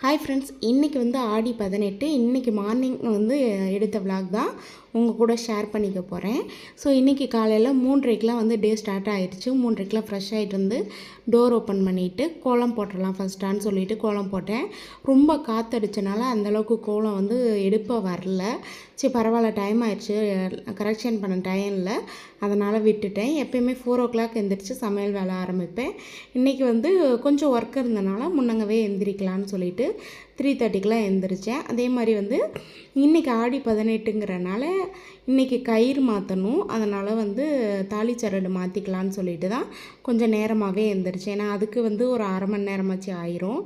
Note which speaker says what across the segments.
Speaker 1: Hi friends, இன்றைக்கி வந்து ஆடி 18. இன்றைக்கி மார்னிங் வந்து எடுத்த விலாக் தான் உங்கள் கூட ஷேர் பண்ணிக்க போகிறேன். ஸோ இன்றைக்கி காலையில் 3:30க்கெலாம் வந்து டே ஸ்டார்ட் ஆகிடுச்சு. 3:30க்கெலாம் ஃப்ரெஷ் ஆகிட்டு வந்து டோர் ஓப்பன் பண்ணிவிட்டு கோலம் போட்டுடலாம் ஃபஸ்ட்டான்னு சொல்லிவிட்டு கோலம் போட்டேன். ரொம்ப காற்றடிச்சனால அந்தளவுக்கு கோலம் வந்து எடுப்ப வரல. சரி பரவாயில்ல, டைம் ஆயிடுச்சு, கரெக்ஷன் பண்ண டைம் இல்லை, அதனால் விட்டுட்டேன். எப்போயுமே 4 o'clock எந்திரிச்சு சமையல் வேலை ஆரம்பிப்பேன். இன்றைக்கி வந்து கொஞ்சம் ஒர்க் இருந்தனால முன்னங்கவே எந்திரிக்கலான்னு சொல்லிவிட்டு 3:30க்கெலாம் எழுந்திரிச்சேன். அதே மாதிரி வந்து இன்றைக்கி ஆடி 18ங்கிறனால இன்றைக்கி கயிறு மாற்றணும். அதனால் வந்து தாலி சரடு மாற்றிக்கலான்னு சொல்லிட்டு தான் கொஞ்சம் நேரமாகவே எழுந்திரிச்சேன். ஏன்னா அதுக்கு வந்து ஒரு அரை மணி நேரமாச்சு ஆயிரும்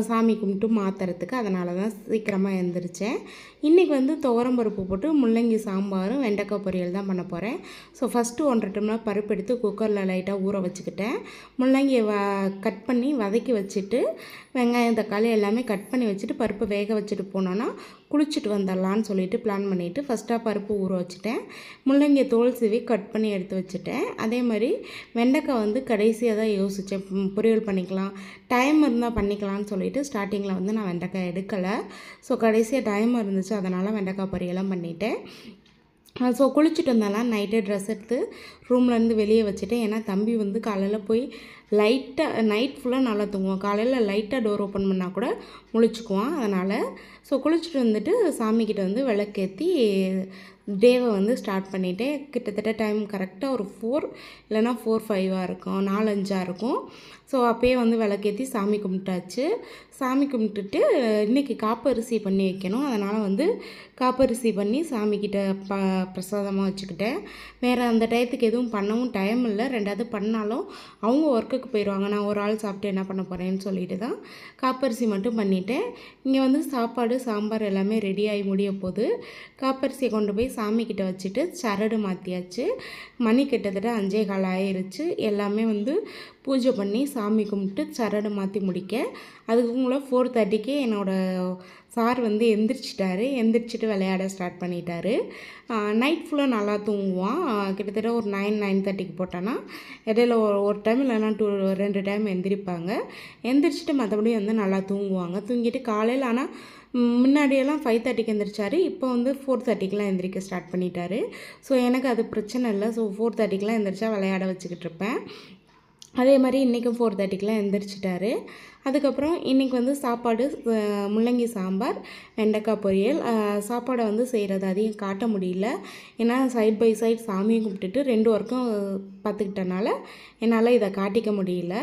Speaker 1: சாமி கும்பிட்டு மாற்றுறதுக்கு. அதனால தான் சீக்கிரமாக எழுந்திரிச்சேன். இன்றைக்கி வந்து துவரம்பருப்பு போட்டு முள்ளங்கி சாம்பாரும் வெண்டைக்காய் பொரியல் தான் பண்ண போகிறேன். ஸோ ஃபஸ்ட்டு 1.5 டம்ளர் பருப்பு எடுத்து குக்கரில் லைட்டாக ஊற வச்சுக்கிட்டேன். முள்ளங்கியை கட் பண்ணி வதக்கி வச்சுட்டு வெங்காயம் தக்காளி எல்லாமே கட் பண்ணி வச்சுட்டு பருப்பு வேக வச்சுட்டு போனோன்னா குளிச்சுட்டு வந்துடலான்னு சொல்லிட்டு பிளான் பண்ணிவிட்டு ஃபஸ்ட்டாக பருப்பு ஊற வச்சுட்டேன். முள்ளங்கியை தோல் சீவி கட் பண்ணி எடுத்து வச்சுட்டேன். அதே மாதிரி வெண்டைக்காய் வந்து கடைசியாக தான் யோசித்தேன், பொரியல் பண்ணிக்கலாம், டைம் இருந்தால் பண்ணிக்கலான்னு சொல்லிட்டு ஸ்டார்டிங்கில் வந்து நான் வெண்டைக்காய் எடுக்கலை. ஸோ கடைசியாக டைம் இருந்துச்சு, அதனால் வெண்டைக்காய் பொரியலாம் பண்ணிவிட்டேன். ஸோ குளிச்சுட்டு வந்தாலாம் நைட்டே ட்ரெஸ் எடுத்து ரூம்லேருந்து வெளியே வச்சுட்டேன். ஏன்னா தம்பி வந்து காலையில் போய் லைட்டாக நைட் ஃபுல்லாக நல்லா தூங்குவான், காலையில் லைட்டாக டோர் ஓப்பன் பண்ணால் கூட முழிச்சுக்குவான். அதனால் ஸோ குளிச்சுட்டு வந்துட்டு சாமிக்கிட்ட வந்து விளக்கேற்றி டேவை வந்து ஸ்டார்ட் பண்ணிவிட்டேன். கிட்டத்தட்ட டைம் கரெக்டாக ஒரு 4 இல்லைனா 4:05 இருக்கும், 4:05 இருக்கும். ஸோ அப்போயே வந்து விளக்கேற்றி சாமி கும்பிட்டாச்சு. சாமி கும்பிட்டுட்டு இன்றைக்கி காப்பரிசி பண்ணி வைக்கணும். அதனால் வந்து காப்பரிசி பண்ணி சாமிக்கிட்ட பிரசாதமாக வச்சுக்கிட்டேன். வேறு அந்த டயத்துக்கு எதுவும் பண்ணவும் டைம் இல்லை. ரெண்டாவது பண்ணாலும் அவங்க ஒர்க்குக்கு போயிடுவாங்க, நான் ஒரு ஆள் சாப்பிட்டு என்ன பண்ண போகிறேன்னு சொல்லிட்டு தான் காப்பரிசி மட்டும் பண்ணிவிட்டேன். இங்கே வந்து சாப்பாடு சாம்பார் எல்லாமே ரெடியாகி முடிய போகுது. காப்பரிசியை கொண்டு போய் சாமிக்கிட்ட வச்சுட்டு சரடு மாற்றியாச்சு. மணி கிட்டத்தட்ட 5:15 ஆயிடுச்சு. எல்லாமே வந்து பூஜை பண்ணி சாமி கும்பிட்டு சரடு மாற்றி முடிக்க அதுக்குள்ளே 4:30க்கே என்னோடய சார் வந்து எந்திரிச்சிட்டு விளையாட ஸ்டார்ட் பண்ணிட்டாரு. நைட் ஃபுல்லாக நல்லா தூங்குவான். கிட்டத்தட்ட ஒரு 9:30க்கு போட்டான்னா இடையில ஒரு டைம் இல்லைனா 2 டைம் எந்திரிப்பாங்க. எந்திரிச்சிட்டு மற்றபடி வந்து நல்லா தூங்குவாங்க. தூங்கிட்டு காலையில் ஆனால் முன்னாடியெல்லாம் 5:30க்கு எந்திரிச்சார். இப்போ வந்து 4:30க்கெலாம் எந்திரிக்க ஸ்டார்ட் பண்ணிட்டாரு. ஸோ எனக்கு அது பிரச்சனை இல்லை. ஸோ 4:30க்கெலாம் எந்திரிச்சா விளையாட வச்சுக்கிட்டு இருப்பேன். அதே மாதிரி இன்றைக்கும் 4:30க்கெலாம் எந்திரிச்சிட்டாரு. அதுக்கப்புறம் இன்றைக்கி வந்து சாப்பாடு முள்ளங்கி சாம்பார் வெண்டைக்காய் பொரியல். சாப்பாடை வந்து செய்கிறது அதையும் காட்ட முடியல. ஏன்னா சைட் பை சைட் சாமியை கும்பிட்டுட்டு 2 ஒர்க்கும் பார்த்துக்கிட்டனால என்னால் இதை காட்டிக்க முடியல.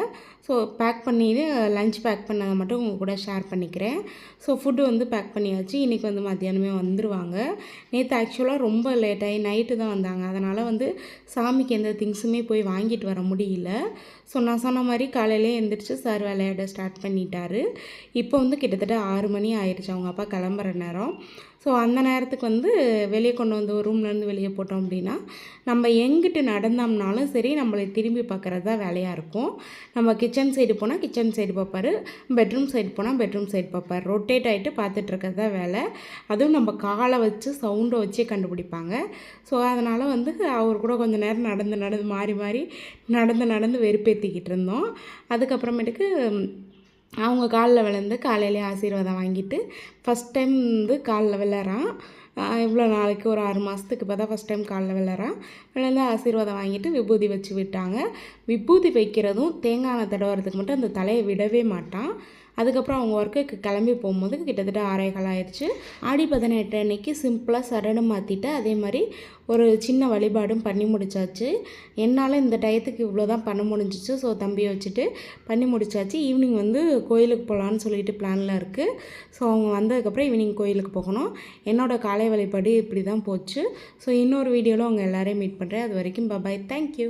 Speaker 1: ஸோ பேக் பண்ணிவிட்டு லஞ்ச் பேக் பண்ணதை மட்டும் உங்கள் கூட ஷேர் பண்ணிக்கிறேன். ஸோ ஃபுட்டு வந்து பேக் பண்ணியாச்சு. இன்றைக்கி வந்து மத்தியானமே வந்துடுவாங்க. நேற்று ஆக்சுவலாக ரொம்ப லேட்டாகி நைட்டு தான் வந்தாங்க. அதனால் வந்து சாமிக்கு எந்த திங்ஸுமே போய் வாங்கிட்டு வர முடியல. ஸோ நான் சொன்ன மாதிரி காலையிலே எழுந்திரிச்சு சார் விளையாட ஸ்டார்ட் பண்ணிட்டாரு. இப்போ வந்து கிட்டத்தட்ட 6 மணி ஆயிடுச்சு அவங்க அப்பா கிளம்புற நேரம். ஸோ அந்த நேரத்துக்கு வந்து வெளியே கொண்டு வந்து ஒரு ரூம்லேருந்து வெளியே போட்டோம் அப்படின்னா நம்ம எங்கிட்டு நடந்தோம்னாலும் சரி நம்மளை திரும்பி பார்க்குறது தான் வேலையாக இருக்கும். நம்ம கிச்சன் சைடு போனால் கிச்சன் சைடு பார்ப்பார், பெட்ரூம் சைடு போனால் பெட்ரூம் சைடு பார்ப்பார். ரொட்டேட் ஆகிட்டு பார்த்துட்ருக்கிறது தான் வேலை. அதுவும் நம்ம காலை வச்சு சவுண்டை வச்சே கண்டுபிடிப்பாங்க. ஸோ அதனால் வந்து அவர் கூட கொஞ்சம் நேரம் நடந்து மாறி நடந்து வெறுப்பேற்றிக்கிட்டு இருந்தோம். அதுக்கப்புறமேட்டுக்கு அவங்க காலில் விழுந்து காலையிலே ஆசீர்வாதம் வாங்கிட்டு ஃபஸ்ட் டைம் வந்து காலில் விழறான். இவ்வளோ நாளைக்கு ஒரு 6 மாதத்துக்கு இப்போ தான் ஃபஸ்ட் டைம் காலில் விழுந்து ஆசீர்வாதம் வாங்கிட்டு விபூதி வச்சு விட்டாங்க. விபூதி வைக்கிறதும் தேங்காய் எண்ணெய் தடவுறதுக்கு மட்டும் அந்த தலையை விடவே மாட்டான். அதுக்கப்புறம் அவங்க ஒர்க்குக்கு கிளம்பி போகும்போது கிட்டத்தட்ட 6:15 ஆயிடுச்சு. ஆடி 18 அன்றைக்கி சிம்பிளாக சரடு மாற்றிட்டு அதே மாதிரி ஒரு சின்ன வழிபாடும் பண்ணி முடித்தாச்சு. என்னால் இந்த டயத்துக்கு இவ்வளோ தான் பண்ண முடிஞ்சிச்சு. ஸோ தம்பியை வச்சுட்டு பண்ணி முடித்தாச்சு. ஈவினிங் வந்து கோயிலுக்கு போகலான்னு சொல்லிட்டு பிளானில் இருக்குது. ஸோ அவங்க வந்ததுக்கப்புறம் ஈவினிங் கோயிலுக்கு போகணும். என்னோடய காலை வழிபாடு இப்படி தான் போச்சு. ஸோ இன்னொரு வீடியோவில் அவங்க எல்லோரையும் மீட் பண்ணுறேன். அது வரைக்கும் பாய், தேங்க்யூ.